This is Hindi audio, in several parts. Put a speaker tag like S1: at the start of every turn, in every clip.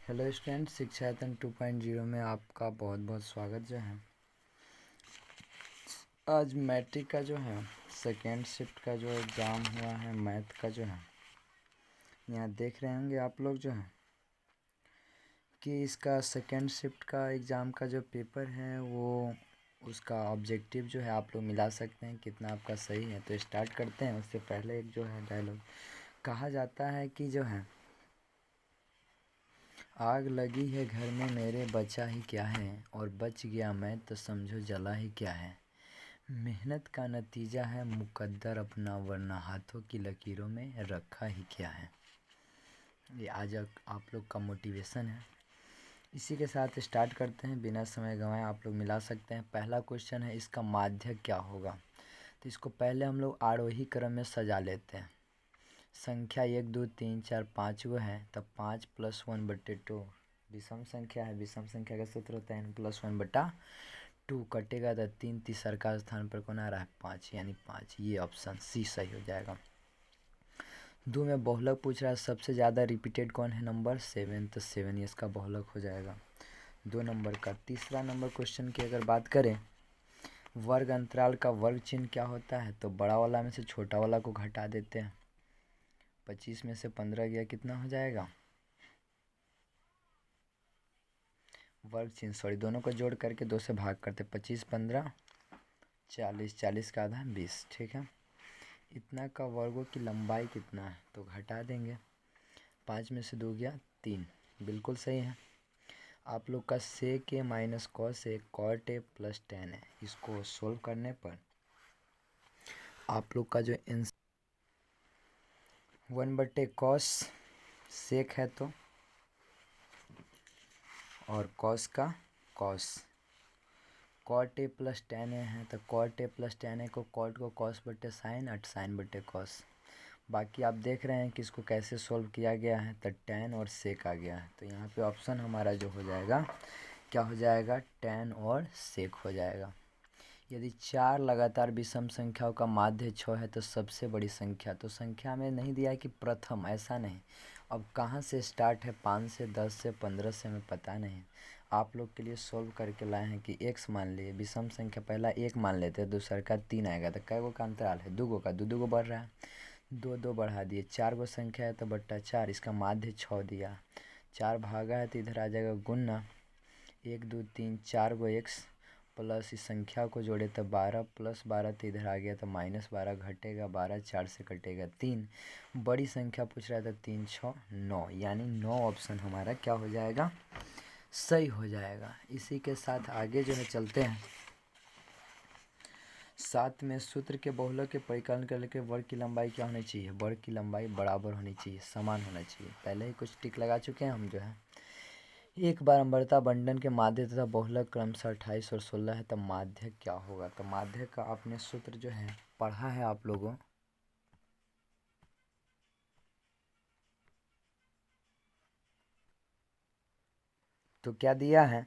S1: हेलो स्टूडेंट, शिक्षा यतन 2.0 में आपका बहुत बहुत स्वागत जो है। आज मैट्रिक का जो है सेकेंड शिफ्ट का जो एग्ज़ाम हुआ है मैथ का जो है, यहाँ देख रहे होंगे आप लोग जो है कि इसका सेकेंड शिफ्ट का एग्ज़ाम का जो पेपर है वो उसका ऑब्जेक्टिव जो है आप लोग मिला सकते हैं कितना आपका सही है। तो स्टार्ट करते हैं। उससे पहले एक जो है डायलॉग कहा जाता है कि जो है आग लगी है घर में मेरे बचा ही क्या है, और बच गया मैं तो समझो जला ही क्या है। मेहनत का नतीजा है मुकद्दर अपना, वरना हाथों की लकीरों में रखा ही क्या है। ये आज आप लोग का मोटिवेशन है। इसी के साथ स्टार्ट करते हैं, बिना समय गंवाए आप लोग मिला सकते हैं। पहला क्वेश्चन है इसका माध्य क्या होगा। तो इसको पहले हम लोग आरोही क्रम में सजा लेते हैं। संख्या 1 2 3 4 5 वो है, तब 5 + 1/2 विषम संख्या है। विषम संख्या का सूत्र होता है n + 1/2 कटेगा तो 3 तीसर का स्थान पर कौन आ रहा है 5, यानी 5। ये ऑप्शन सी सही हो जाएगा। 2 में बहुलक पूछ रहा है, सबसे ज़्यादा रिपीटेड कौन है नंबर 7, तो 7 ये इसका बहुलक हो जाएगा 2 नंबर का। तीसरा नंबर क्वेश्चन की अगर बात करें, वर्ग अंतराल का वर्ग चिन्ह क्या होता है। तो बड़ा वाला में से छोटा वाला को घटा देते हैं। 25 में से 15 गया, कितना हो जाएगा वर्ग चिन्ह, सॉरी दोनों को जोड़ करके 2 से भाग करते। 25 15 40, 40 का आधा 20, ठीक है। इतना का वर्गों की लंबाई कितना है तो घटा देंगे। 5 में से 2 गया 3, बिल्कुल सही है। आप लोग का sec A minus cos A cot A plus ten है। इसको सोल्व करने पर आप लोग का जो 1/cos सेक है तो, और कॉस का cos, cot A plus ten A है तो cot A plus ten A को कॉट को कॉस बटे साइन और साइन बटे कॉस। बाकी आप देख रहे हैं कि इसको कैसे सोल्व किया गया है, तो टेन और सेक आ गया है। तो यहाँ पे ऑप्शन हमारा जो हो जाएगा क्या हो जाएगा, टेन और सेक हो जाएगा। यदि 4 लगातार विषम संख्याओं का माध्य 6 है तो सबसे बड़ी संख्या, तो संख्या में नहीं दिया है कि प्रथम, ऐसा नहीं। अब कहाँ से स्टार्ट है, 5 से 10 से 15 से हमें पता नहीं। आप लोग के लिए सोल्व करके लाए हैं कि x मान लिए, विषम संख्या पहला 1 मान लेते हैं, दूसरा का 3 आएगा, तो कै गो का अंतराल है 2 गो का, 2 2 गो बढ़ रहा है, 2 2 बढ़ा दिए। 4 गो संख्या है तो बट्टा 4, इसका माध्य 6 दिया। 4 भागा है तो इधर आ जाएगा गुना, 1 2 3 4 गो x प्लस इस संख्या को जोड़े तो 12 + 12 तो इधर आ गया तो -12 घटेगा 12, 4 से कटेगा 3। बड़ी संख्या पूछ रहा था 3 6 9, यानी 9 ऑप्शन हमारा क्या हो जाएगा, सही हो जाएगा। इसी के साथ आगे जो है चलते हैं। 7 में सूत्र के बहुलक के परिकलन करने के वर्ग की लंबाई क्या होनी चाहिए, वर्ग की लंबाई बराबर होनी चाहिए, समान होना चाहिए। पहले ही कुछ टिक लगा चुके हैं हम जो है। एक बार अम्बरता बंटन के माध्य तथा बहुलक क्रमशः 28 और 16 है, तब माध्य क्या होगा। तो माध्य का आपने सूत्र जो है पढ़ा है आप लोगों, तो क्या दिया है,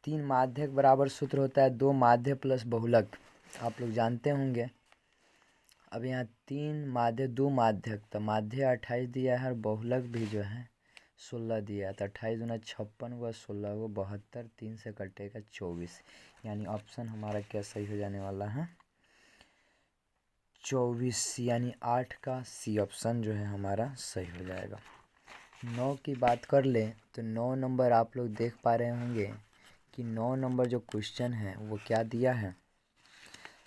S1: 3 माध्यक बराबर सूत्र होता है 2 माध्य प्लस बहुलक, आप लोग जानते होंगे। अब यहाँ 3 माध्य 2 माध्यक, तो माध्य 28 दिया है और बहुलक भी जो है 16 दिया है। तो 28 दूना 56 व 16 वो 72, 3 से कटेगा 24, यानी ऑप्शन हमारा क्या सही हो जाने वाला है 24, यानी 8 का सी ऑप्शन जो है हमारा सही हो जाएगा। 9 की बात कर ले तो 9 नंबर आप लोग देख पा रहे होंगे कि 9 नंबर जो क्वेश्चन है वो क्या दिया है,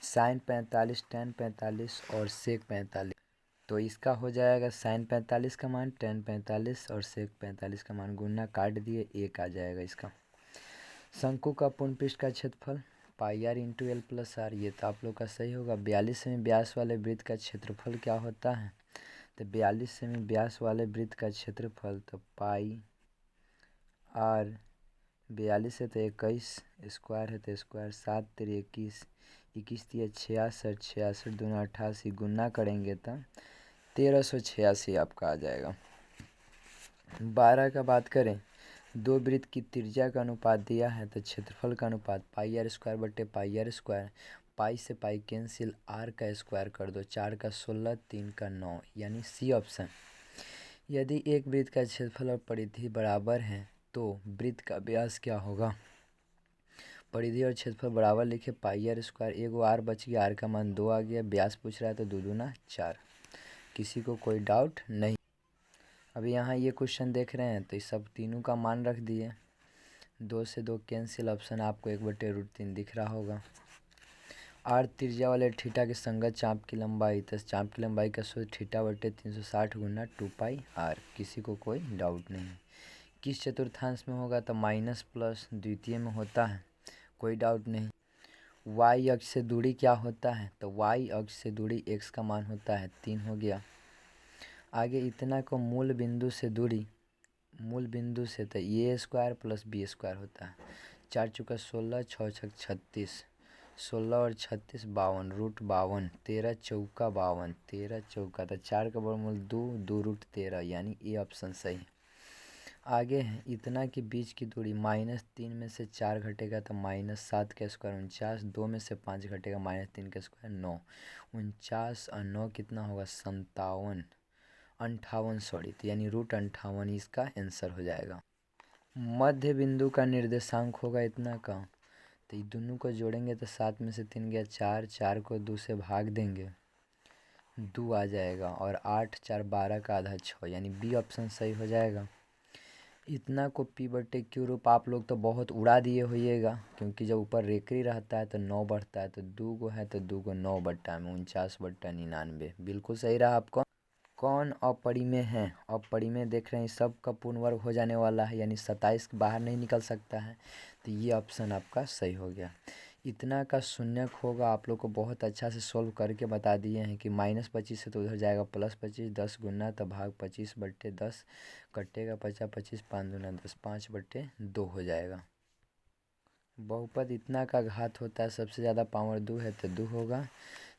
S1: साइन 45 टेन 45 और सेक 45। तो इसका हो जाएगा साइन 45 का मान, टेन 45 और सेक 45 का मान, गुना काट दिए 1 आ जाएगा इसका। शंकु का पूर्ण पृष्ठ का क्षेत्रफल πr × l + r, ये तो आप लोग का सही होगा। 42 सेमी व्यास वाले वृत्त का क्षेत्रफल क्या होता है, तो 42 सेमी व्यास वाले वृत्त का क्षेत्रफल तो πr, 42 है तो 21, स्क्वायर है तो स्क्वायर, 7 3 21, 21 3 66, 66 दूना 88, गुना करेंगे तो 1386 आपका आ जाएगा। 12 का बात करें, दो वृत्त की त्रिज्या का अनुपात दिया है तो क्षेत्रफल का अनुपात πr² पाई से पाई कैंसिल, r का स्क्वायर कर दो, 4 का 16, 3 का 9, यानी सी ऑप्शन। यदि एक वृत्त का क्षेत्रफल और परिधि बराबर हैं तो वृत्त का व्यास क्या होगा। परिधि और क्षेत्रफल बराबर लिखे, पाई आर स्क्वायर, एगो आर बच गया, आर का मान 2 आ गया, व्यास पूछ रहा है तो 2 दूना 4। किसी को कोई डाउट नहीं। अभी यहाँ ये क्वेश्चन देख रहे हैं तो इस सब तीनों का मान रख दिए, 2 से 2 कैंसिल, ऑप्शन आपको 1/√3 दिख रहा होगा। आर त्रिज्या वाले थीटा के संगत चाप की लंबाई, तो चाप की लंबाई का सूत्र थीटा/360 गुना 2πr। किसी को कोई डाउट नहीं। किस चतुर्थांश में होगा, तो माइनस प्लस द्वितीय में होता है, कोई डाउट नहीं। वाई अक्ष से दूरी क्या होता है, तो वाई अक्ष से दूरी x का मान होता है 3 हो गया। आगे इतना को मूल बिंदु से दूरी, मूल बिंदु से तो ए स्क्वायर प्लस बी स्क्वायर होता है। 4 चौका 16, 6 छक 36, 16 और 36 52, रूट 52, 13 चौका 52, 13 चौका, तो 4 का वर्गमूल 2, 2√13, यानी ए ऑप्शन सही है। आगे है इतना के बीच की दूरी, -3 में से 4 घटेगा तो -7 का स्क्वायर 49, 2 में से 5 घटेगा -3 का स्क्वायर 9, 49 और 9 कितना होगा 57, 58 सॉरी, तो यानी √58 इसका आंसर हो जाएगा। मध्य बिंदु का निर्देशांक होगा इतना का, तो ये दोनों को जोड़ेंगे तो 7 में से 3 गया 4, 4 को 2 से भाग देंगे 2 आ जाएगा, और 8 4 12 का आधा 6, यानी बी ऑप्शन सही हो जाएगा। इतना को P/Q रूप आप लोग तो बहुत उड़ा दिए होइएगा, क्योंकि जब ऊपर रेकरी रहता है तो 9 बढ़ता है, तो 2 गो है तो 2 गो 9 बट्टा में 49/99, बिल्कुल सही रहा आपको। कौन अपरिमेय है, अपरिमेय देख रहे हैं सब का पूर्ण वर्ग हो जाने वाला है, यानी 27 बाहर नहीं निकल सकता है, तो ये ऑप्शन आपका सही हो गया। इतना का शून्यक होगा, आप लोग को बहुत अच्छा से सोल्व करके बता दिए हैं कि -25 से तो उधर जाएगा +25, 10 गुना तो भाग 25/10, कटेगा 50, 25 5 दूना 10, 5/2 हो जाएगा। बहुपद इतना का घात होता है, सबसे ज़्यादा पावर 2 है तो 2 होगा।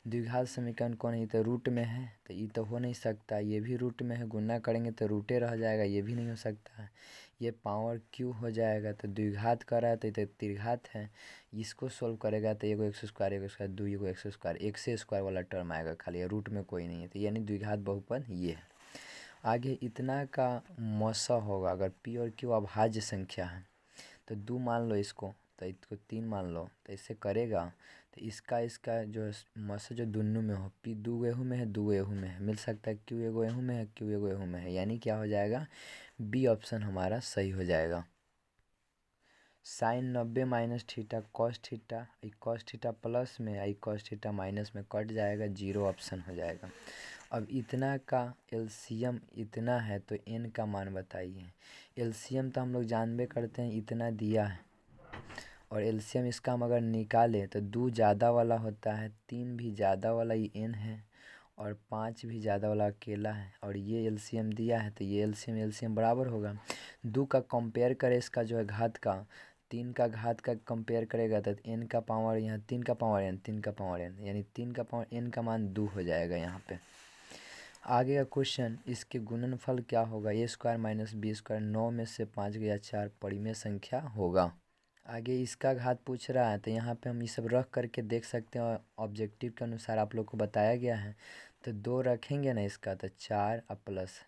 S1: द्विघात समीकरण कौन है, तो रूट में है, तो ये तो हो नहीं सकता, ये भी रूट में है, गुना करेंगे तो रूटे रह जाएगा, ये भी नहीं हो सकता है। ये पावर क्यू हो जाएगा, तो द्विघात कर रहा है तो ये तो त्रिघात है, इसको सोल्व करेगा तो एगो x स्क्वायर, एगो स्क्वायर 2, एगो x स्क्वायर, एक से स्क्वायर वाला टर्म आएगा खाली, रूट में कोई नहीं है, तो यानी द्विघात बहुपद ये है। आगे इतना का मौसा होगा, अगर p और q अभाज्य संख्या है तो 2 मान लो इसको, तो इसको 3 मान लो, तो इससे करेगा तो इसका जो मौसा जो दोनों में हो, p 2 एहू में है 2 एहू में है, मिल सकता है q एगो एहू में है q एगो एहू में है, यानी क्या हो जाएगा बी ऑप्शन हमारा सही हो जाएगा। Sine 90 minus theta cos theta, cos theta plus में आई कॉस थीटा माइनस में कट जाएगा, 0 ऑप्शन हो जाएगा। अब इतना का एलसीएम इतना है तो एन का मान बताइए। एलसीएम तो हम लोग जानबे करते हैं इतना दिया है, और एलसीएम इसका हम अगर निकालें तो 2 ज़्यादा वाला होता है, 3 भी ज़्यादा वाला ये एन है, और 5 भी ज़्यादा वाला अकेला है, और ये एलसीएम दिया है तो ये एलसीएम बराबर होगा। 2 का कंपेयर करें इसका जो है घात का, 3 का घात का कंपेयर करेगा तो एन का पावर यहाँ 3 का पावर एन, 3 का पावर एन, यानी 3 का पावर एन का मान 2 हो जाएगा यहाँ पे। आगे का क्वेश्चन, इसके गुणनफल क्या होगा, ए स्क्वायर माइनस बी स्क्वायर, 9 में से 5 गया 4 परिमेय संख्या होगा। आगे इसका घात पूछ रहा है, तो यहाँ पे हम ये सब रख करके देख सकते हैं, और ऑब्जेक्टिव के अनुसार आप लोग को बताया गया है, तो 2 रखेंगे ना इसका, तो 4 और प्लस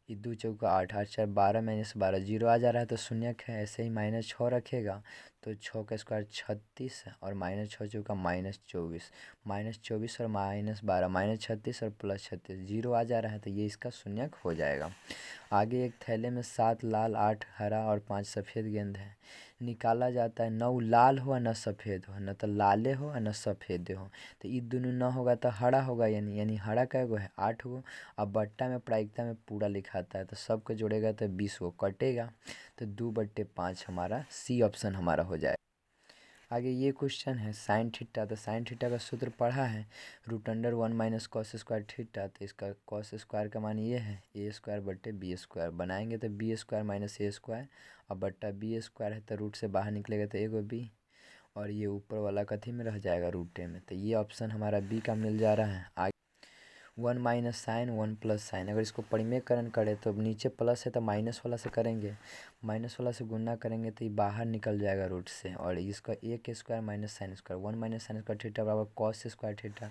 S1: ये 2 चौका 8, 8 4 12, -12 0 आ जा रहा है तो शून्यक है, ऐसे ही -6 रखेगा तो 6 का स्क्वायर 36, और -6 चौका -24, -24 और -12, -36 और +36, 0 आ जा रहा है तो ये इसका शून्यक हो जाएगा। आगे एक थैले में 7 लाल 8 हरा और 5 सफ़ेद गेंद है, निकाला जाता है, न लाल हो न सफ़ेद हो, न तो लाले हो न सफ़ेद हो, तो ये दोनों न होगा तो हरा होगा, यानी हरा कै गो है 8 गो। अब बट्टा में प्रायिकता में पूरा लिखाता है तो सबको जोड़ेगा तो 20 गो कटेगा, तो 2/5 हमारा सी ऑप्शन हमारा हो जाए। आगे ये क्वेश्चन है साइन थीटा, तो साइन थीटा का सूत्र पढ़ा है, √1 माइनस कॉस स्क्वायर थीटा, तो इसका कॉस स्क्वायर का मान ये है a²/b², बनाएंगे तो b² माइनस a², अब बट्टा b² है तो रूट से बाहर निकलेगा तो एगो b, और ये ऊपर वाला कथी में रह जाएगा रूटे में, तो ये ऑप्शन हमारा बी का मिल जा रहा है। आगे 1 माइनस साइन 1 प्लस साइन, अगर इसको परिमेयकरण करें तो नीचे प्लस है तो माइनस वाला से करेंगे, माइनस वाला से गुना करेंगे तो ये बाहर निकल जाएगा रूट से, और इसका a² minus sine square, 1 minus sine square theta बराबर cos square theta,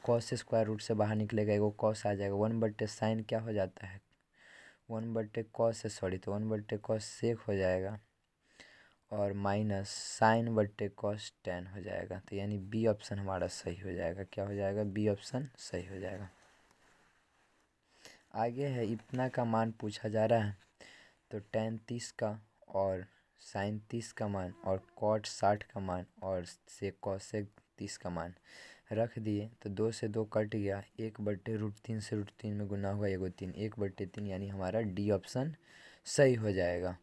S1: cos square root से बाहर निकलेगा एगो कॉस आ जाएगा, 1/sin क्या हो जाता है तो 1/cos सेक हो जाएगा और माइनस sin/cos tan हो जाएगा। तो यानी बी ऑप्शन हमारा सही हो जाएगा। क्या हो जाएगा? बी ऑप्शन सही हो जाएगा। आगे है इतना का मान पूछा जा रहा है, तो tan 30 का और sin 30 का मान और cot 60 का मान और cosec 30 का मान रख दिए। तो 2 से 2 कट गया, 1/√3 से √3 में गुना हुआ 1/3, 1/3 यानी हमारा डी ऑप्शन सही हो जाएगा।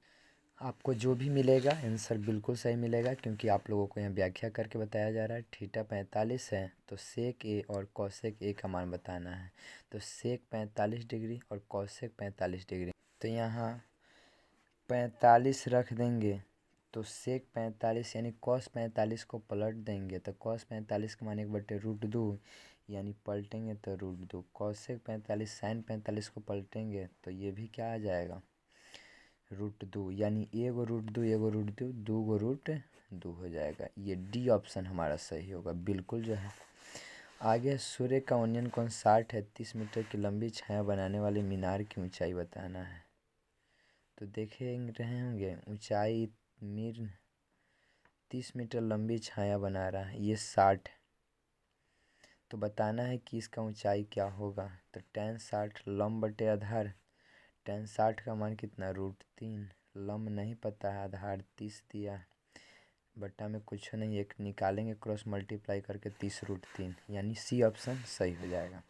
S1: आपको जो भी मिलेगा आंसर बिल्कुल सही मिलेगा, क्योंकि आप लोगों को यहाँ व्याख्या करके बताया जा रहा है। थीटा 45 है तो सेक ए और कॉसेक ए का मान बताना है। तो सेक 45 डिग्री और कॉसेक 45 डिग्री, तो यहाँ 45 रख देंगे तो सेक 45 यानी कॉस 45 को पलट देंगे तो कॉस 45 का मान 1/√2 यानी पलटेंगे तो √2। कॉसेक 45 साइन 45 को पलटेंगे तो ये भी क्या आ जाएगा? √2 यानी एगो √2 दूगो √2 हो जाएगा। ये डी ऑप्शन हमारा सही होगा बिल्कुल जो है। आगे सूर्य का उन्नयन कोण 60 है, 30 मीटर की लंबी छाया बनाने वाले मीनार की ऊंचाई बताना है। तो देखे रहे होंगे ऊंचाई 30 मीटर लंबी छाया बना रहा है, ये 60, तो बताना है कि इसका ऊंचाई क्या होगा। तो tan 60 लंब/आधार, tan 60 का मान कितना? √3, लंब नहीं पता है, आधार 30 दिया, बट्टा में कुछ नहीं, एक निकालेंगे क्रॉस मल्टीप्लाई करके 30√3 यानी सी ऑप्शन सही हो जाएगा।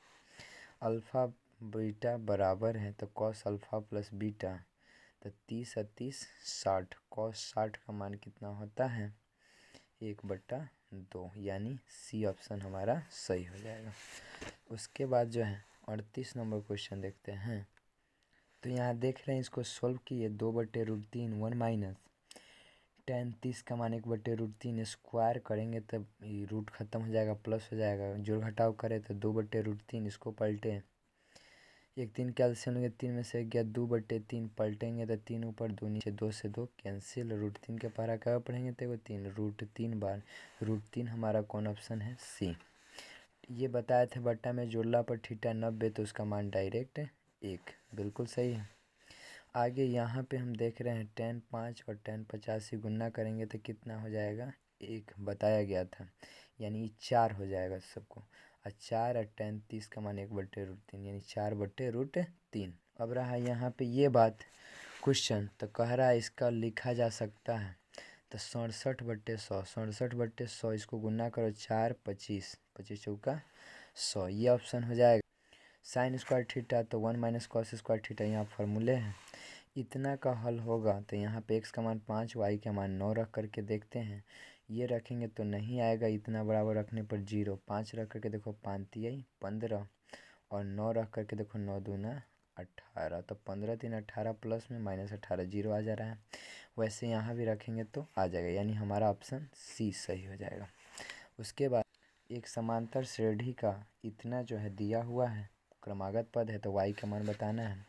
S1: अल्फ़ा बीटा बराबर है तो कॉस अल्फ़ा प्लस बीटा, तो 30 और 30 60, कॉस 60 का मान कितना होता है? 1/2 यानी सी ऑप्शन हमारा सही हो जाएगा। उसके बाद जो है 38 नंबर क्वेश्चन देखते हैं। तो यहाँ देख रहे हैं इसको सॉल्व किए, 2/√3 1 माइनस tan 30 का मान 1/√3 स्क्वायर करेंगे तब रूट खत्म हो जाएगा, प्लस हो जाएगा, जोड़ घटाव करें तो 2/√3, इसको पलटे, 1 3 कैल्सियम लेंगे, 3 में से गया 2/3, पलटेंगे तो 3 ऊपर 2 नीचे, 2 से 2 कैंसिल, √3 के पहरा क्या पढ़ेंगे तो 3, √3 बार √3 हमारा कौन ऑप्शन है? सी। ये बताए थे बट्टा में जोड़ला पर थीटा 90 तो उसका मान डायरेक्ट 1, बिल्कुल सही है। आगे यहाँ पे हम देख रहे हैं tan 5 और tan 85 गुना करेंगे तो कितना हो जाएगा? 1 बताया गया था, यानी 4 हो जाएगा सबको, और 4 और tan 30 का मान 1/√3 यानी 4/√3। अब रहा यहाँ पे ये बात क्वेश्चन, तो कह रहा है इसका लिखा जा सकता है, तो 67/100, 67/100 इसको गुना करो 4 25, 25 चौका 100, ये ऑप्शन हो जाएगा। साइन स्क्वायर थीटा तो 1 माइनस कॉस स्क्वायर थीटा, यहाँ फार्मूले हैं। इतना का हल होगा तो यहाँ पे x का मान 5, y का मान 9 रख करके देखते हैं, ये रखेंगे तो नहीं आएगा, इतना बराबर रखने पर 0, 5 रख करके देखो 5 3 15 और 9 रख करके देखो 9 दूना 18, तो 15 3 18 प्लस में -18 0 आ जा रहा है। वैसे यहाँ भी रखेंगे तो आ जाएगा, यानी हमारा ऑप्शन सी सही हो जाएगा। उसके बाद एक समांतर श्रेणी का इतना जो है दिया हुआ है, क्रमागत पद है, तो y का मान बताना है।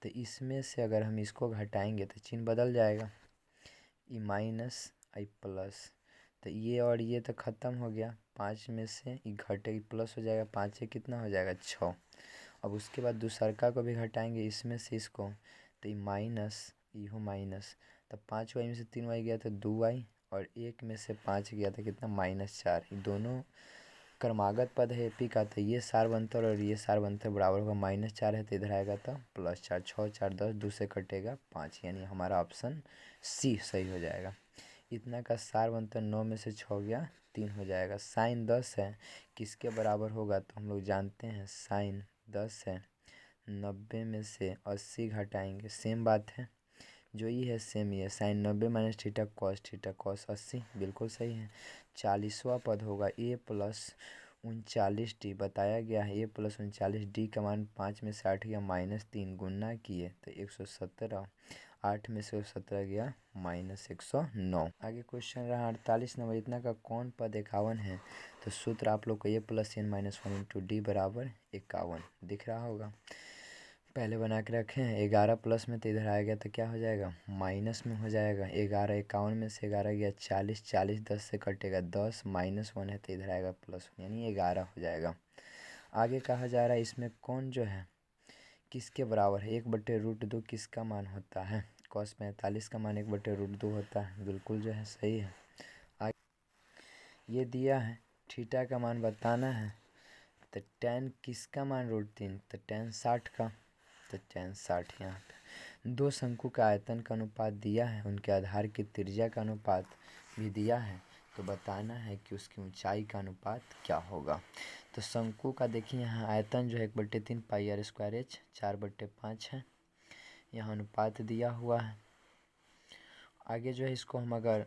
S1: तो इसमें से अगर हम इसको घटाएंगे तो चिन्ह बदल जाएगा, ई माइनस आई प्लस, तो ये और ये तो ख़त्म हो गया, 5 में से ई घटे प्लस हो जाएगा, 5 से कितना हो जाएगा 6। अब उसके बाद दूसरका को भी घटाएंगे इसमें से इसको, तो ई माइनस ई हो माइनस, तो 5y में से 3y गया तो 2y, और 1 में से 5 गया तो कितना -4। ये दोनों क्रमागत पद है एपी का, तो ये सारवंतर और ये सारवंतर बराबर होगा, -4 है तो इधर आएगा तो +4, 6 4 10, 2 से कटेगा 5, यानी हमारा ऑप्शन सी सही हो जाएगा। इतना का सारवंतर 9 में से 6 गया 3 हो जाएगा। साइन 10 है, किसके बराबर होगा तो हम लोग जानते हैं साइन 10 है, 90 में से 80 घटाएंगे, सेम बात है, जो ये है सेम ही है, साइन 90 माइनस थीटा कॉस 80, बिल्कुल सही है। 40वां पद होगा a प्लस 39d, बताया गया है a प्लस 39d का मान 5 में से 8 गया -3, गुना किए तो 117, 8 में से 17 गया -109। आगे क्वेश्चन रहा 48 नंबर, इतना का कौन पद 51 है, तो सूत्र आप लोग को a plus n minus 1 into D बराबर 51 दिख रहा होगा, पहले बना के रखे हैं। 11 प्लस में तो इधर आएगा तो क्या हो जाएगा? माइनस में हो जाएगा। 11 51 में से 11 गया 40, 40 10 से कटेगा 10, -1 है तो इधर आएगा +1, यानी 11 हो जाएगा। आगे कहा जा रहा है इसमें कौन जो है किसके बराबर है? 1/√2 किसका मान होता है? cos 45 का मान 1/√2 होता है। बिल्कुल जो है सही है। ये दिया है थीटा का मान बताना है, तो tan किसका मान √3? तो tan 60 का, तो tan 60 यहाँ पे। दो शंकु का आयतन का अनुपात दिया है, उनके आधार की त्रिज्या का अनुपात भी दिया है, तो बताना है कि उसकी ऊंचाई का अनुपात क्या होगा। तो शंकु का देखिए यहाँ आयतन जो है 1/3 πr²h 4/5 है, यहाँ अनुपात दिया हुआ है। आगे जो है इसको हम अगर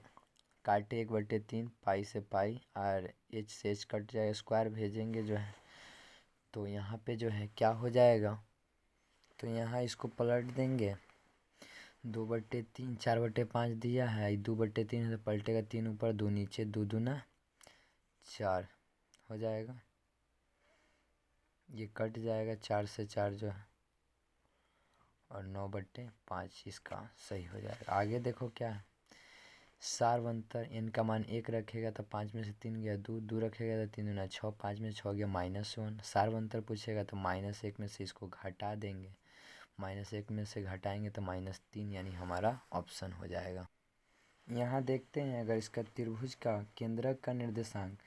S1: काटे 1/3 पाई से पाई और एच से एच कट जाएगा, स्क्वायर भेजेंगे जो है, तो यहाँ पे जो है क्या हो जाएगा, तो यहाँ इसको पलट देंगे। 2/3 4/5 दिया है, 2/3 से पलटेगा, 3 ऊपर 2 नीचे, 2 दूना 4 हो जाएगा, ये कट जाएगा 4 से 4 जो है, और 9/5 इसका सही हो जाएगा। आगे देखो क्या है, सार्वंतर n का मान 1 रखेगा तो 5 में से 3 गया 2, 2 रखेगा तो 3 दूना 6, 5 में 6 गया -1। सार्वंतर पूछेगा तो -1 में से इसको घटा देंगे, -1 में से घटाएंगे तो -3, यानी हमारा ऑप्शन हो जाएगा। यहाँ देखते हैं अगर इसका त्रिभुज का केंद्रक का निर्देशांक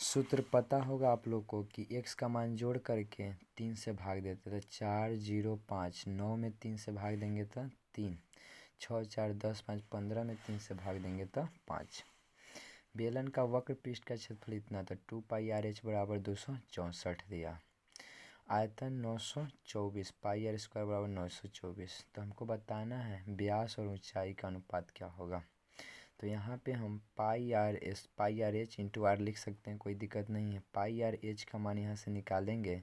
S1: सूत्र पता होगा आप लोग को कि x का मान जोड़ करके 3 से भाग देते, तो 4 0 5, 9 में 3 से भाग देंगे तो 3, 6 4 10 5, 15 में 3 से भाग देंगे तो 5। बेलन का वक्र पृष्ठ का क्षेत्रफल इतना था, 2πrh बराबर 264 दिया। आयतन 924, πr² बराबर 924। तो हमको बताना है व्यास और ऊंचाई का अनुपात क्या होगा। तो यहाँ पे हम πrh इंटू आर लिख सकते हैं, कोई दिक्कत नहीं है। πrh का मान यहाँ से निकालेंगे,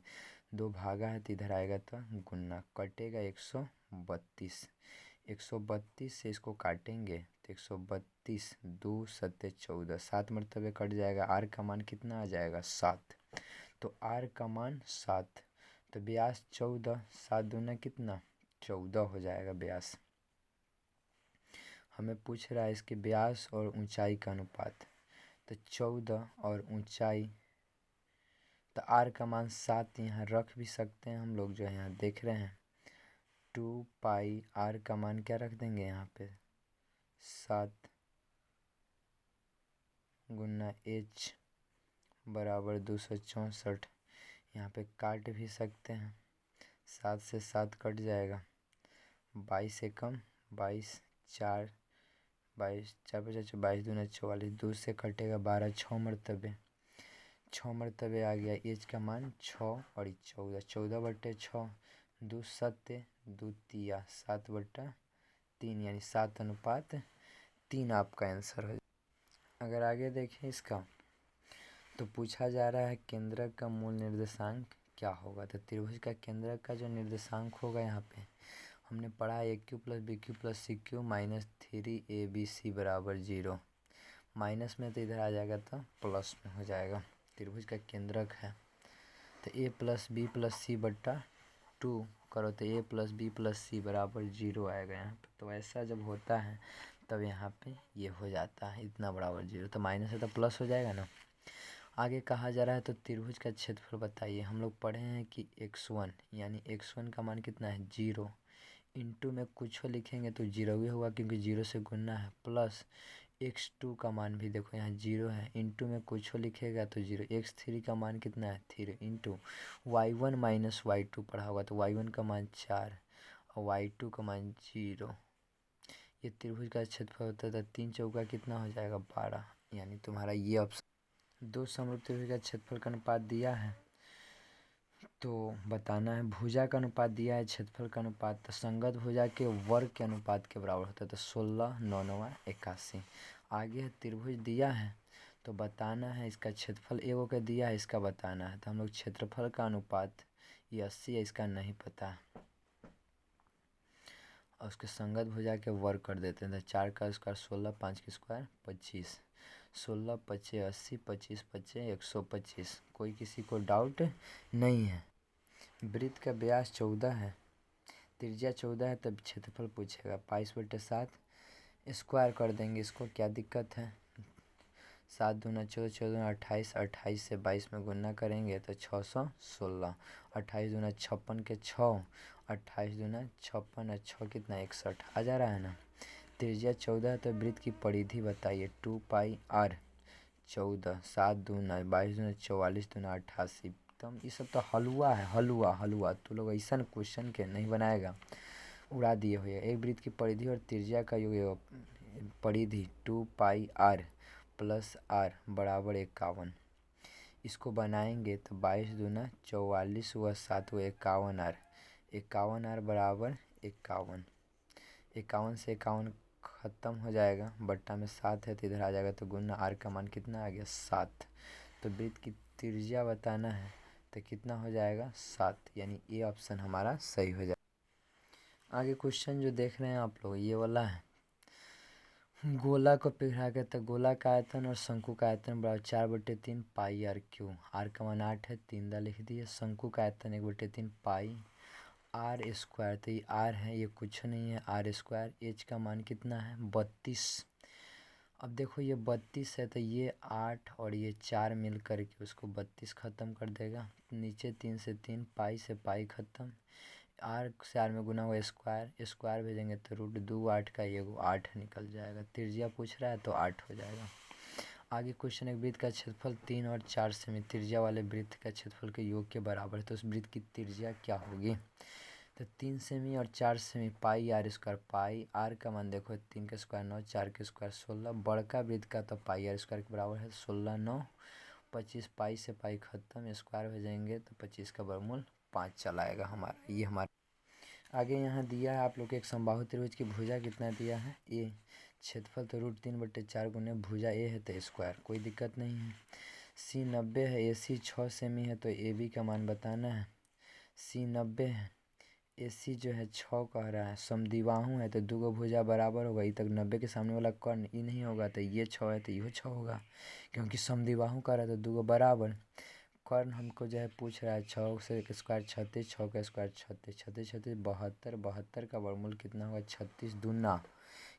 S1: 2 भागा है तो इधर आएगा तो गुना, कटेगा 132, 132 से इसको काटेंगे तो 132, 2 7 14, 7 मरतबे कट जाएगा। आर का मान कितना आ जाएगा? 7। तो आर का मान 7, तो व्यास 14, 7 दूना कितना? 14 हो जाएगा व्यास। हमें पूछ रहा है इसके व्यास और ऊंचाई का अनुपात, तो 14 और ऊंचाई, तो आर का मान 7 यहाँ रख भी सकते हैं हम लोग, जो है यहाँ देख रहे हैं 2π, आर का मान क्या रख देंगे यहाँ पे 7 गुना h बराबर 264। यहाँ पे काट भी सकते हैं, 7 से 7 कट जाएगा, 22 से कम 22, 4 22, 4 5 22 दूना 44, 2 से कटेगा 12, 6 मरतबे, 6 मरतबे आ गया। एच का मान 6 और 14, 14/6, 2 7 2 तिया 7/3, यानी 7:3 आपका आंसर हो। अगर आगे देखें इसका, तो पूछा जा रहा है केंद्रक का मूल निर्देशांक क्या होगा। तो त्रिभुज का केंद्रक का जो निर्देशांक होगा, यहाँ पे हमने पढ़ा AQ + BQ + CQ -3ABC = 0। Minus में तो इधर आ जाएगा तो प्लस में हो जाएगा। त्रिभुज का केंद्रक है तो A + B + C/2 करो तो A + B + C = 0 आएगा यहाँ पे। तो ऐसा जब होता है तब यहाँ पे ये हो जाता है इतना बराबर 0, तो माइनस है तो प्लस हो जाएगा ना। आगे कहा जा रहा है तो त्रिभुज का क्षेत्रफल बताइए। हम लोग पढ़े हैं कि x1 यानी x1 का मान कितना है 0, इंटू में कुछ लिखेंगे तो 0 ही होगा क्योंकि 0 से गुना है, प्लस x2 का मान भी देखो यहाँ 0 है, इंटू में कुछ लिखेगा तो 0, x3 का मान कितना है 3, इंटू y1 - y2 पढ़ा होगा तो y1 का मान 4 और y2 का मान 0। ये त्रिभुज का क्षेत्रफल होता था, 3 चौका कितना हो जाएगा 12, यानी तुम्हारा ये ऑप्शन। दो समरूप त्रिभुज का क्षेत्रफल का अनुपात दिया है तो बताना है। भुजा का अनुपात दिया है, क्षेत्रफल का अनुपात तो संगत भुजा के वर्ग के अनुपात के बराबर होता है, तो 16 9 9 81। आगे है त्रिभुज दिया है तो बताना है इसका क्षेत्रफल एगो का दिया है, इसका बताना है। तो हम लोग क्षेत्रफल का अनुपात ये 80 है, इसका नहीं पता और उसके संगत भुजा के वर्ग कर देते हैं। तो 4 का स्क्वायर 16, 5 का स्क्वायर 25, 16 × 5 = 80, 25 × 5 = 125। कोई किसी को डाउट नहीं है। वृत्त का व्यास 14 है, त्रिज्या 14 है, तब क्षेत्रफल पूछेगा। 22/7 स्क्वायर कर देंगे इसको, क्या दिक्कत है। 7 दूना 14, 14 दूना 28, 28 से 22 में गुना करेंगे तो 616, 28 दूना 56 के 6 28 दूना 56 और 6 कितना 61 आ जा रहा है ना। त्रिज्या 14 है तो वृत्त की परिधि बताइए। 2πr 14 7 दूना 22 दूना 44 दूना 88। एकदम ये सब तो हलवा है, हलवा हलवा। तो लोग ऐसा क्वेश्चन के नहीं बनाएगा, उड़ा दिए हुए। एक वृत्त की परिधि और त्रिज्या का योग परिधि 2πr + r बराबर 51। इसको बनाएंगे तो 22 दूना 44 हुआ 7 हुआ 51r। 51r बराबर 51। 51 से 51 ख़त्म हो जाएगा, बट्टा में 7 है तो इधर आ जाएगा, तो गुना r का मान कितना आ गया 7। तो वृत्त की त्रिज्या बताना है तो कितना हो जाएगा 7, यानी ये ऑप्शन हमारा सही हो जाएगा। आगे क्वेश्चन जो देख रहे हैं आप लोग ये वाला है। गोला को पिघला के तो गोला का आयतन और शंकु का आयतन बराबर 4/3 पाई r क्यू। r का मान 8 है, 3 दा लिख दिए। शंकु का आयतन 1/3 पाई r स्क्वायर, तो ये r है, ये कुछ नहीं है, r स्क्वायर। h का मान कितना है 32। अब देखो ये 32 है तो ये 8 और ये 4 मिल कर के उसको 32 ख़त्म कर देगा। नीचे 3 से 3, पाई से पाई ख़त्म, r से r में गुना हुआ स्क्वायर, स्क्वायर भेजेंगे तो √2 8 का ये 8 निकल जाएगा। त्रिज्या पूछ रहा है तो 8 हो जाएगा। आगे क्वेश्चन, एक वृत्त का क्षेत्रफल 3 और 4 सेमी त्रिज्या वाले वृत्त का क्षेत्रफल के योग के बराबर है, तो उस वृत्त की त्रिज्या क्या होगी। तो 3 सेमी और 4 सेमी पाई r स्क्वायर। पाई r का मान देखो 3 का स्क्वायर 9, 4 के स्क्वायर 16। बड़का वृत्त का तो पाई r स्क्वायर के बराबर है 16 9 25। पाई से पाई ख़त्म, स्क्वायर भेजेंगे तो 25 का वर्गमूल 5 चला आएगा हमारा। ये हमारा आगे यहाँ दिया है आप लोग के एक समबाहु त्रिभुज की भुजा कितना दिया है a। क्षेत्रफल तो √3/4 गुने भुजा a है तो स्क्वायर, कोई दिक्कत नहीं है। c 90 है, AC 6 सेमी है तो AB का मान बताना है। c 90 है, AC जो है 6 कह रहा है, समद्विबाहु है तो दो भुजा बराबर होगा। ये तक 90 के सामने वाला कर्ण ये नहीं होगा तो ये 6 है तो ये 6 होगा, क्योंकि समद्विबाहु कह रहा है तो दो बराबर। कर्ण हमको जो है पूछ रहा है 6 से स्क्वायर 36, 6 का स्क्वायर 36, 36 36 72, 72 का वर्गमूल कितना होगा 36 दूना,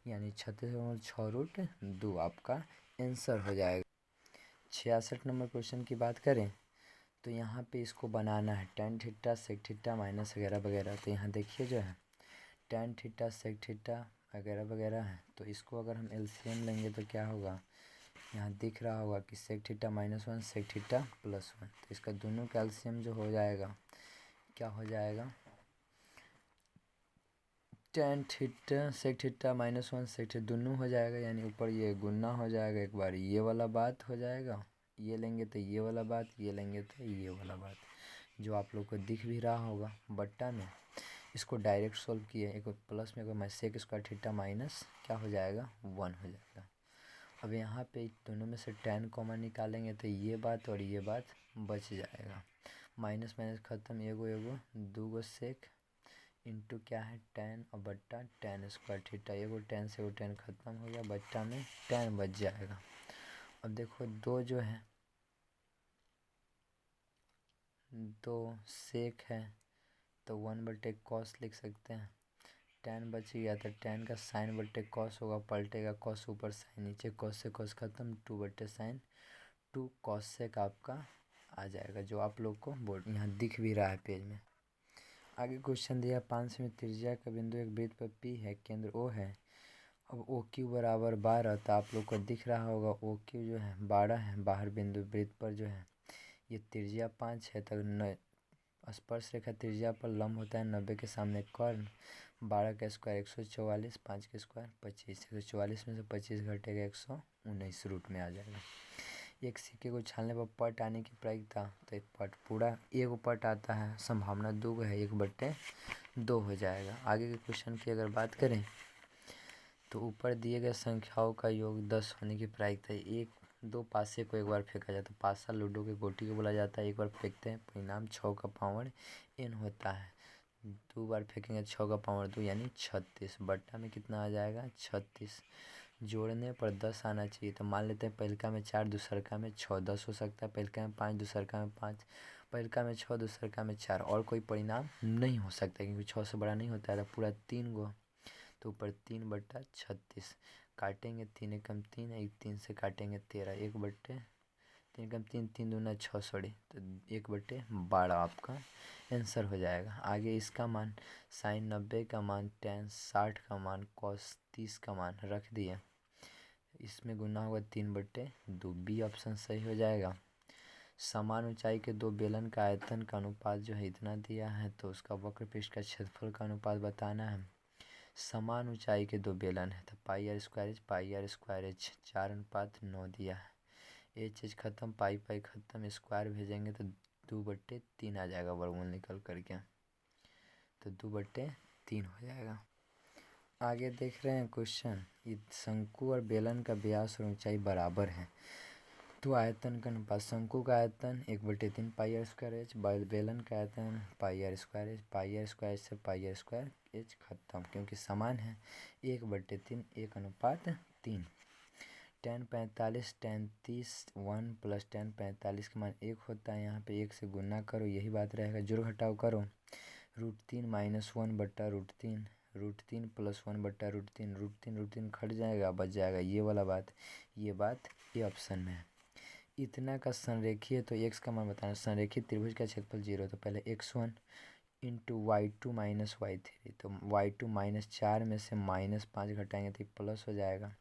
S1: यानी 36 वर्गमूल 6√2 आपका आंसर हो जाएगा। 66 नंबर क्वेश्चन की बात करें तो यहाँ पे इसको बनाना है tan theta sec theta minus वगैरह वगैरह। तो यहाँ देखिए जो है tan थीटा sec थीटा वगैरह वगैरह है, तो इसको अगर हम LCM लेंगे तो क्या होगा, यहाँ दिख रहा होगा कि sec थीटा -1 sec थीटा +1। तो इसका दोनों का LCM जो हो जाएगा क्या हो जाएगा, tan theta sec theta -1 sec theta दोनों हो जाएगा, यानी ऊपर ये गुना हो जाएगा। एक बार ये वाला बात हो जाएगा, ये लेंगे तो ये वाला बात, ये लेंगे तो ये वाला बात, जो आप लोग को दिख भी रहा होगा बट्टा में। इसको डायरेक्ट सोल्व किए, एक प्लस में मैं सेक स्क्वायर थीटा माइनस क्या हो जाएगा 1 हो जाएगा। अब यहाँ पे दोनों में से tan कॉमन निकालेंगे तो ये बात और ये बात बच जाएगा। माइनस माइनस ख़त्म, एगो एगो दूगो सेक इंटू क्या है tan और बट्टा tan स्क्वायर थीटा। एगो tan से एगो tan ख़त्म हो गया, बट्टा में tan बच जाएगा। अब देखो दो जो है दो सेक है तो 1/cos लिख सकते हैं। tan बच गया तो tan का sin/cos होगा, पलटेगा cos ऊपर sin नीचे, cos से cos ख़त्म 2/sin 2 cos सेक आपका आ जाएगा, जो आप लोग को बोर्ड यहाँ दिख भी रहा है पेज में। आगे क्वेश्चन दिया 5 सेमी त्रिज्या का बिंदु एक वृत्त पर P है, केंद्र O है। अब OQ बराबर 12, तो आप लोग को दिख रहा होगा OQ जो है 12 है, बाहर बिंदु वृत्त पर जो है ये त्रिज्या 5 है, तो स्पर्श रेखा त्रिज्या पर लंब होता है 90 के सामने कर्ण। 12 का स्क्वायर 144, 5 के स्क्वायर 25, 144 में से 25 घटेगा 119 रूट में आ जाएगा। एक सिक्के को छालने पर पट आने की प्रायिकता, तो एक पट पूरा एक पट आता है, संभावना 2 है, 1/2 हो जाएगा। आगे के क्वेश्चन की अगर बात करें तो ऊपर दिए गए संख्याओं का योग 10 होने की प्रायिकता है। एक दो पासे को एक बार फेंका जाता है, पासा लूडो के गोटी को बोला जाता है, एक बार फेंकते हैं परिणाम 6 का पावर n होता है। 2 बार फेंकेंगे 6 का पावर 2 यानी 36, बट्टा में कितना आ जाएगा 36। जोड़ने पर 10 आना चाहिए, तो मान लेते हैं पहिलका में 4 दूसरका में 6, 10 हो सकता है। पहिलका में 5 दूसरका में 5, पहिलका में 6 दूसरका में 4, और कोई परिणाम नहीं हो सकता क्योंकि 6 से बड़ा नहीं होता है। तो पूरा 3 गो, तो ऊपर 3/36 काटेंगे, 3 एकम 3, 1 3 से काटेंगे 13, 1/13 तीन कम तीन, तीन दूना 6 सॉरी, तो 1/12 आपका आंसर हो जाएगा। आगे इसका मान साइन 90 का मान, टेन 60 का मान, कॉस 30 का मान रख दिए। इसमें गुना होगा 3/2, बी ऑप्शन सही हो जाएगा। समान ऊंचाई के दो बेलन का आयतन का अनुपात जो है इतना दिया है, तो उसका वक्रपृष्ठ का क्षेत्रफल का अनुपात बताना है। समान ऊंचाई के दो बेलन है तो पाई r² 4:9 दिया है। एच खत्म, पाई खत्म, स्क्वायर भेजेंगे तो 2/3 आ जाएगा वर्गमूल निकल करके, तो 2/3 हो जाएगा। आगे देख रहे हैं क्वेश्चन, शंकु और बेलन का व्यास और ऊंचाई बराबर है तो आयतन का अनुपात, शंकु का आयतन 1/3 पाई r²h, बेलन का आयतन पाई r² से पाई r² खत्म, क्योंकि समान है 1/3 1:3। tan 45 tan 30 1 + tan 45 का मान 1 होता है, यहाँ पे 1 से गुना करो, यही बात रहेगा, जोड़ घटाव करो। √3 - 1/√3, √3 + 1/√3, √3 कट जाएगा, बच जाएगा ये वाला बात, ये बात ये ऑप्शन में है। इतना का संरेखीय, तो x का मान बताना। संरेखित त्रिभुज का क्षेत्रफल 0, तो पहले x1 × y2 - y3, तो y2 -4 में से -5 घटाएंगे तो प्लस हो जाएगा।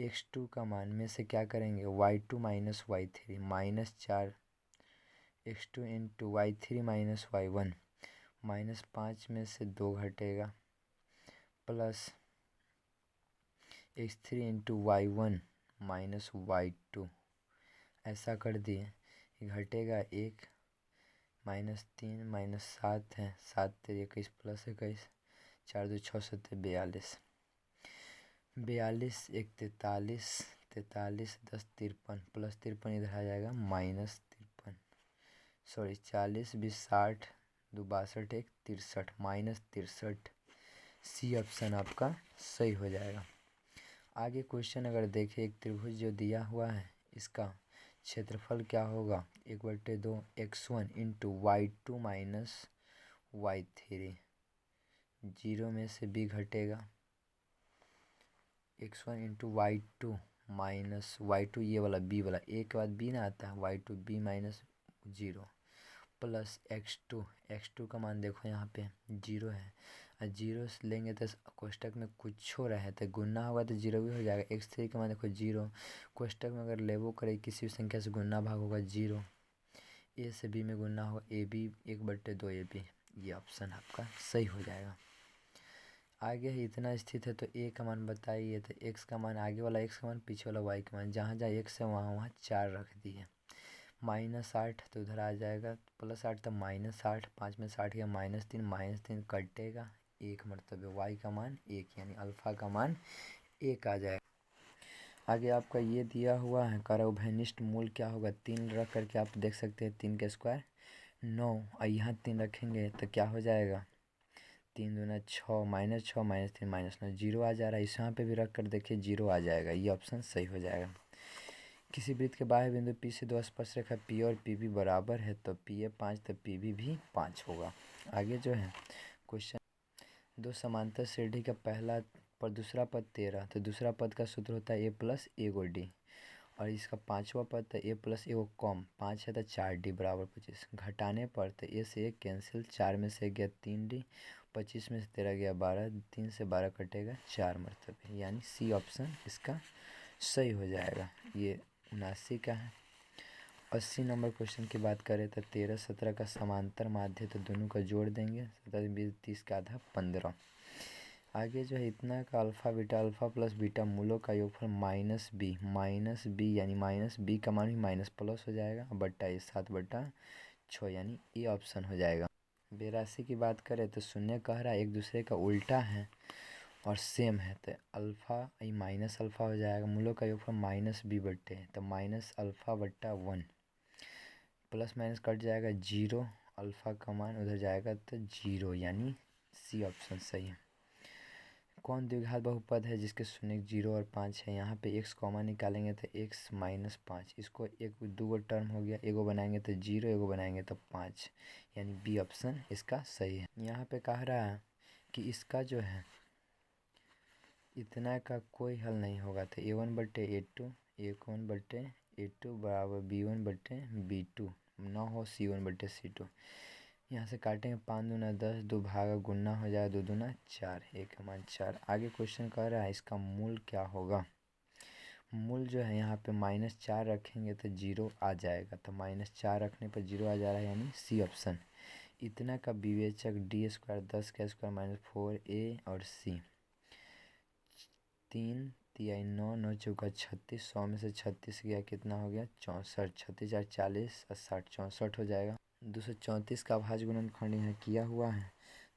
S1: x2 का मान में से क्या करेंगे, y2 - y3 -4, x2 × y3 - y1, -5 में से 2 घटेगा, प्लस x3 × y1 - y2, ऐसा कर दिए, घटेगा 1 -3 -7 है, 7 × 21 + 21, 4 × 2 = 6 7 42, 42 1 43, 43 10 53, प्लस 53 इधर आ जाएगा -53, सॉरी 40 20 60, 2 62 1 63, -63, सी ऑप्शन आपका सही हो जाएगा। आगे क्वेश्चन अगर देखें, एक त्रिभुज जो दिया हुआ है, इसका क्षेत्रफल क्या होगा, 1/2 x1 × y2 - y3, 0 में से b घटेगा, x1 × y2 - y2 ये वाला b वाला, a के बाद b ना आता है, y2 b - 0, प्लस x2 का मान देखो यहाँ पे 0 है, और 0 से लेंगे तो कोष्टक में कुछ हो रहा है तो गुना होगा तो 0 भी हो जाएगा। x3 का मान देखो 0, कोष्टक में अगर लेबो करे किसी भी संख्या से गुना भाग होगा 0, a से b में गुना होगा ab 1/2 ab, ये ऑप्शन आपका सही हो जाएगा। आगे है इतना स्थित है तो a का मान बताइए, तो x का मान, आगे वाला x का मान, पीछे वाला y का मान, जहाँ जहाँ x है वहाँ 4 रख दिए, -8 तो उधर आ जाएगा, +8 तो -8, 5 में 60 गया -3 कटेगा, 1 मतलब y का मान 1, यानी अल्फ़ा का मान 1 आ जाएगा। आगे आपका ये दिया हुआ है, कर उभयनिष्ठ मूल क्या होगा, 3 रख करके आप देख सकते हैं, 3 का स्क्वायर 9, और यहाँ 3 रखेंगे तो क्या हो जाएगा, 3 दूना 6, -6 -3 -9, 0 आ जा रहा है, इस यहाँ पे भी रख कर देखिए 0 आ जाएगा, ये ऑप्शन सही हो जाएगा। किसी वृत्त के बाह्य बिंदु P से दो स्पर्शरेखा P और PB बराबर है तो PA 5 तो PB भी 5 होगा। आगे जो है क्वेश्चन, दो समांतर श्रेणी का पहला पर दूसरा पद 13, तो दूसरा पद का सूत्र होता है a + a d, और इसका पाँचवा पद तो a + a कॉम 5 है तो 4d = 25, घटाने पर तो a से 1 कैंसिल, 4 में से गया 3d, 25 में से 13 गया 12, 3 से 12 कटेगा 4 मतलब, यानी सी ऑप्शन इसका सही हो जाएगा। ये 79 का है। 80 नंबर क्वेश्चन की बात करें तो 13 17 का समांतर माध्य, तो दोनों का जोड़ देंगे, 17 20 30 का आधा 15। आगे जो है इतना का अल्फ़ा + बीटा मूलों का योगफल -b यानी -b का मान भी माइनस प्लस हो जाएगा, बट्टा ये 7/6, यानी ये ऑप्शन हो जाएगा। 82 की बात करें तो शून्य कह रहा है एक दूसरे का उल्टा है और सेम है, तो अल्फ़ा ये माइनस अल्फ़ा हो जाएगा, मूलों का योगफल -b/, तो -α/1, प्लस माइनस कट जाएगा 0, अल्फ़ा का मान उधर जाएगा तो 0, यानी सी ऑप्शन सही है। कौन द्विघात बहुपद है जिसके शून्य 0 और 5 है, यहाँ पे x कॉमन निकालेंगे तो x - 5, इसको एक दो टर्म हो गया, एगो बनाएंगे तो 0, एगो बनाएंगे तो 5, यानी बी ऑप्शन इसका सही है। यहाँ पे कह रहा है कि इसका जो है इतना का कोई हल नहीं होगा, तो a1/a2, a1/a A2 बराबर B1 बटे B2 ना हो C1 बटे C2। यहाँ से काटेंगे 5 दूना 10, 2 भागा गुना हो जाएगा 2 दूना 4, 1 का मान 4। आगे क्वेश्चन कह रहा है इसका मूल क्या होगा। मूल जो है यहाँ पे -4 रखेंगे तो 0 आ जाएगा, तो -4 रखने पर 0 आ जा रहा है यानी सी ऑप्शन। इतना का विवेचक D² 10 का स्क्वायर -4A और C। 3 तिहाई 9, 9 चौका 36, 100 में से 36 गया कितना हो गया 64, 36 4 40 और 60 64 हो जाएगा। 234 का अभाज्य गुणनखंड यहाँ किया हुआ है।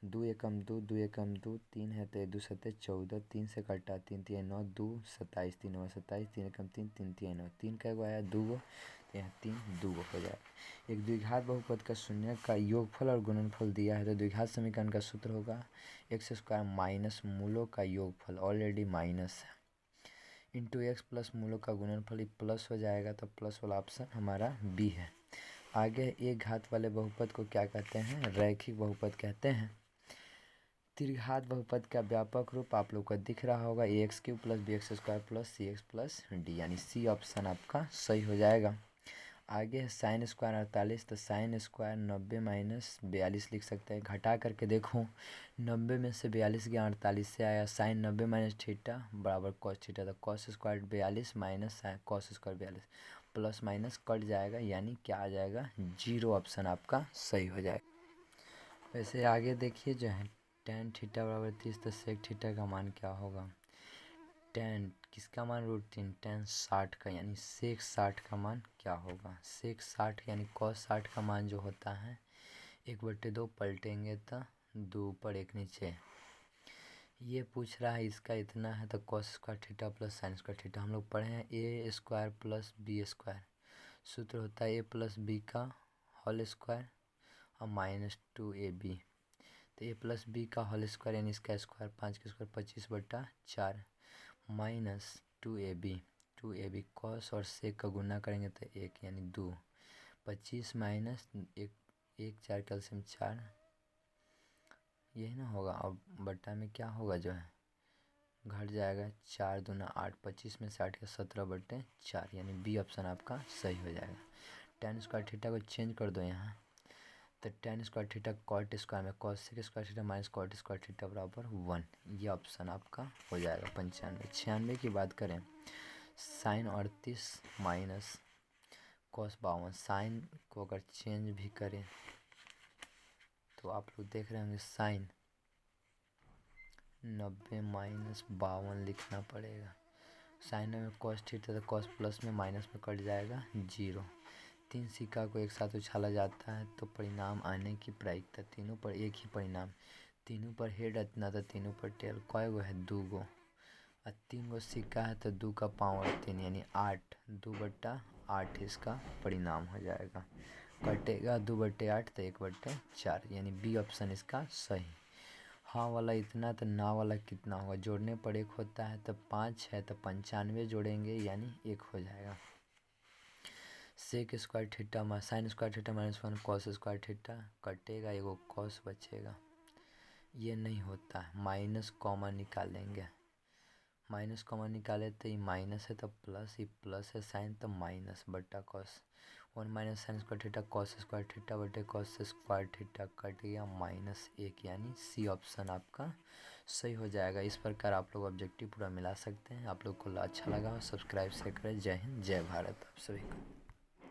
S1: 2 एकम 2, 2 एकम 2, 3 है तो 2 सत्ते 14, 3 से कटा 3 तिहाई 9, 2 27, 3 9 27, 3 एकम 3, 3 तिहाई 9, 3 का आया 2 गो, तो यहाँ 3 2 गो हो जाएगा। एक द्विघात बहुपद का शून्य का योगफल और गुणनफल दिया है तो द्विघात समीकरण का सूत्र होगा x² माइनस मूलों का योगफल, ऑलरेडी माइनस है, इंटू एक्स प्लस मूलों का गुणनफल प्लस हो जाएगा, तो प्लस वाला ऑप्शन हमारा बी है। आगे एक घात वाले बहुपद को क्या कहते हैं, रैखिक बहुपद कहते हैं। त्रिघात बहुपद का व्यापक रूप आप लोग को दिख रहा होगा ax³ + bx² + cx + d, यानी सी ऑप्शन आपका सही हो जाएगा। आगे है sin² 48, तो sin² 90 - 42 लिख सकते हैं। घटा करके देखो 90 में से 42 गया 48 से आया, sin 90 - थीटा बराबर cos थीटा, तो cos² 42 minus cos² 42 plus minus cut जाएगा, यानी क्या आ जाएगा 0 ऑप्शन आपका सही हो जाएगा। वैसे आगे देखिए जो है tan थीटा बराबर 30, तो sec थीटा का मान क्या होगा। tan किसका मान √3, tan 60 का, यानी sec 60 का मान क्या होगा। sec 60 यानी cos 60 का मान जो होता है 1/2 पलटेंगे तो 2 ऊपर 1 नीचे। ये पूछ रहा है इसका इतना है तो cos² theta plus sin² theta हम लोग पढ़े हैं a² + b²। सूत्र होता है a + b का होल स्क्वायर और -2ab, तो a + b का होल स्क्वायर यानी इसका स्क्वायर 5 का स्क्वायर 25/4 -2ab, 2ab cos और sec का गुना करेंगे तो 1 यानी 2, 25 माइनस 1, 1 4 कैल्शियम 4, यही ना होगा। और बट्टा में क्या होगा जो है घट जाएगा, 4 दूना 8, 25 में से 8 का 17/4, यानी बी ऑप्शन आपका सही हो जाएगा। tan² थीटा को चेंज कर दो यहाँ, तो tan² थीटा cot² में cos² theta minus cot² theta बराबर 1, ये ऑप्शन आपका हो जाएगा 95। 96 की बात करें sin 38 माइनस cos 52, साइन को अगर चेंज भी करें तो आप लोग देख रहे होंगे sin 90 - 52 लिखना पड़ेगा। साइन में cos थीटा तो cos प्लस में माइनस में कट जाएगा 0। 3 सिक्का को एक साथ उछाला जाता है तो परिणाम आने की प्रायिकता, तीनों पर एक ही परिणाम, तीनों पर हेड इतना तो तीनों पर टेल, कय गो है 2 गो, और 3 गो सिक्का है तो 2 का पावर 3 यानी 8, 2/8 इसका परिणाम हो जाएगा। कटेगा 2/8 तो 1/4, यानी बी ऑप्शन इसका सही। हाँ वाला इतना तो ना वाला कितना होगा, जोड़ने पर 1 होता है तो 5 है तो 95 जोड़ेंगे यानी 1 हो जाएगा। sec² theta sin² theta -1 cos² theta कटेगा, एगो cos बचेगा, ये नहीं होता है। माइनस कॉमन निकालेंगे, माइनस कॉमन निकाले तो ये माइनस है तो प्लस, ये प्लस है साइन तो माइनस बट्टा cos 1 - sin² theta cos² theta बटे cos² थीटा कट गया -1, यानी सी ऑप्शन आपका सही हो जाएगा। इस प्रकार आप लोग ऑब्जेक्टिव पूरा मिला सकते हैं। आप लोग को अच्छा लगा हो सब्सक्राइब से करें। जय हिंद जय भारत आप सभी को।